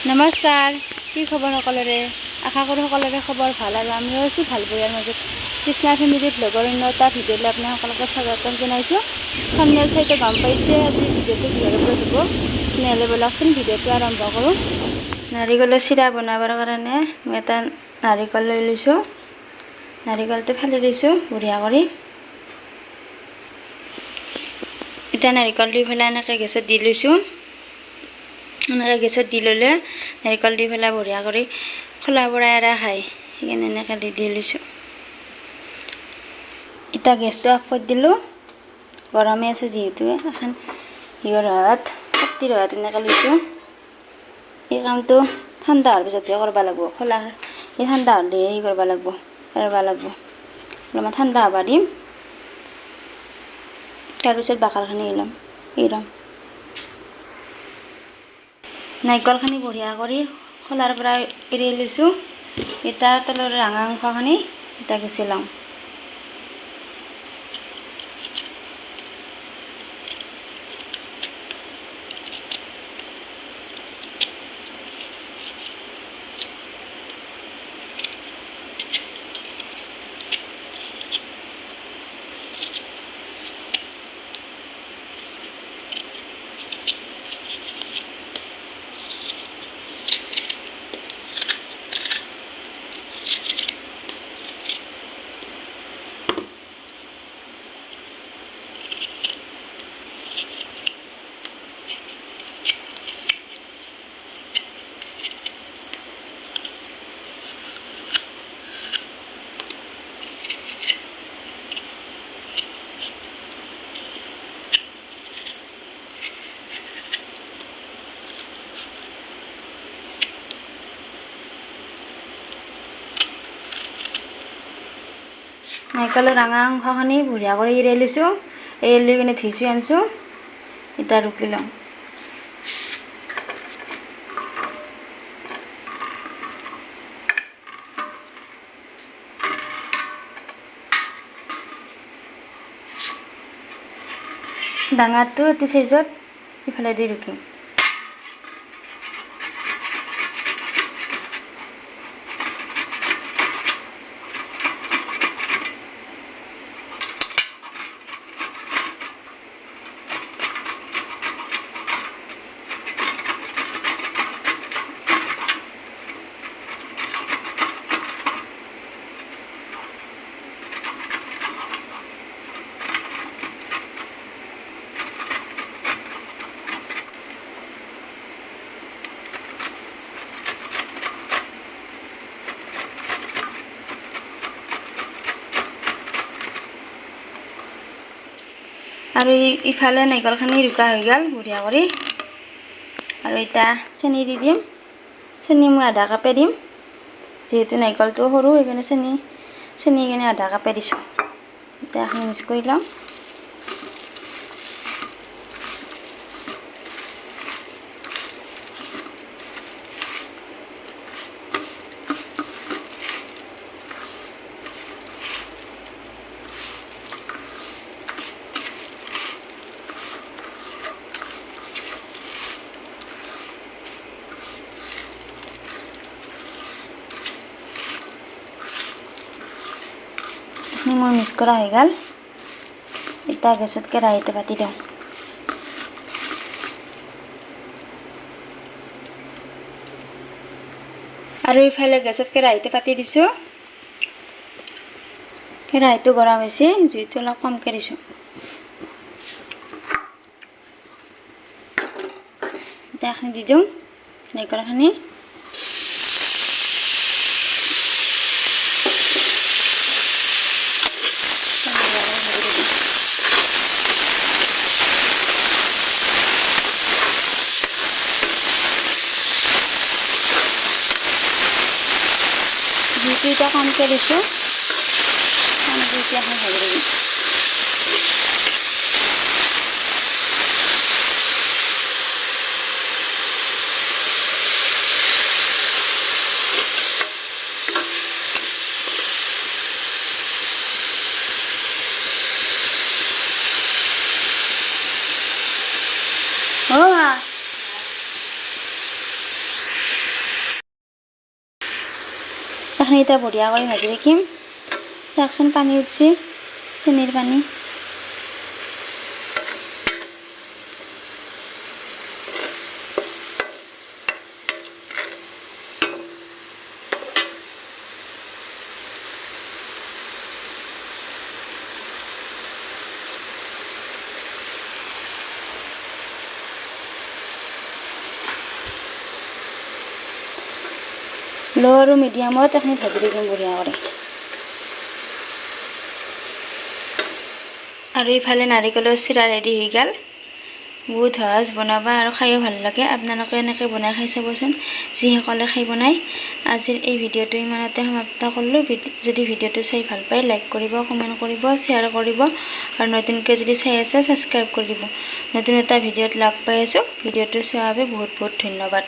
নমস্কাৰ কি খবৰ সকলোৰে আশা কৰো সকলোৰে খবৰ ভাল আৰু আমিও আছো ভাল পৰিয়াৰ মাজত কৃষ্ণা ফেমিলি ব্লগৰ অন্য এটা ভিডিঅ'লৈ আপোনালোকক স্বাগতম জনাইছো থাম্বনেল চাইতে গম পাইছে আজি ভিডিঅ'টো কিহৰ ওপৰত হ'ব নেলে বলকচোন ভিডিঅ'টো আৰম্ভ কৰো নাৰিকলৰ চিৰা বনাবৰ কাৰণে মই এটা নাৰিকল লৈ লৈছো নাৰিকলটো ফালি দিছো বঢ়িয়া কৰি এটা নাৰিকল দি ফেলাই এনেকৈ গেছত দি লৈছো এনেকৈ গেছত দি ল'লে নাৰিকল দি ফেলাই বঢ়িয়া কৰি খোলা বৰাই এৰা খায় সেইকাৰণে এনেকৈ দি লৈছোঁ এতিয়া গেছটো অফ কৰি দিলোঁ গৰমে আছে যিহেতু এখন হিৰৰ হাত শক্তিৰ হাত এনেকৈ লৈছোঁ এই কামটো ঠাণ্ডা হোৱাৰ পিছতহে কৰিব লাগিব খোলা এই ঠাণ্ডা হ'লে হেৰি কৰিব লাগিব অলপমান ঠাণ্ডা হ'ব দিম তাৰপিছত বাকৰখিনি এৰাম নাৰিকলখিনি বঢ়িয়া কৰি খোলাৰ পৰা এৰি লৈছোঁ এতিয়া তলৰ ৰঙা অংশখিনি এতিয়া গুচাই লওঁ নাৰিকলৰ ৰঙা অংশখিনি বঢ়িয়া কৰি এৰাই লৈছোঁ এৰি লৈ কিনে ধুইছোঁ আনিছোঁ এতিয়া ৰুকি লওঁ ডাঙৰটো এটি চাইজত ইফালে দি ৰুকিম আৰু ইফালে নাৰিকলখিনি ৰুকা হৈ গ'ল বঢ়িয়া কৰি আৰু এতিয়া চেনি দি দিম চেনি মই আধা কাপে দিম যিহেতু নাৰিকলটো সৰু সেইকাৰণে চেনি কিনে আধা কাপে দিছোঁ এতিয়া এখন মিক্স কৰি লওঁ মোৰ মিক্স কৰা হৈ গ'ল এতিয়া গেছত কেৰাহীতে পাতি দিওঁ আৰু ইফালে গেছত কেৰাহীতে পাতি দিছোঁ কেৰাহীটো গৰম হৈছে জুইটো অলপ কমকৈ দিছোঁ এতিয়া এইখিনি দি দিওঁ নাৰিকলখিনি জুইটো কমকৈ দিছোঁ এতিয়া এখন ভাজি দিম এখন এটা বঢ়িয়া কৰি ভাজি ৰাখিম চাওকচোন পানী উঠছে চেনিৰ পানী লো আৰু মিডিয়ামত এখন ভাজি ৰাখিম বঢ়িয়া কৰি আৰু ইফালে নাৰিকলৰ চিৰা ৰেডি হৈ গ'ল বহুত সহজ বনাবা আৰু খাইও ভাল লাগে আপোনালোকে এনেকৈ বনাই খাই চাবচোন যিসকলে খাই বনাই আজিৰ এই ভিডিঅ'টো ইমানতে সমাপ্ত কৰিলোঁ যদি ভিডিঅ'টো চাই ভাল পায় লাইক কৰিব কমেণ্ট কৰিব শ্বেয়াৰ কৰিব আৰু নতুনকৈ যদি চাই আছে সাবস্ক্ৰাইব কৰি দিব নতুন এটা ভিডিঅ'ত লগ পাই আছোঁ ভিডিঅ'টো চোৱাৰ বাবে বহুত বহুত ধন্যবাদ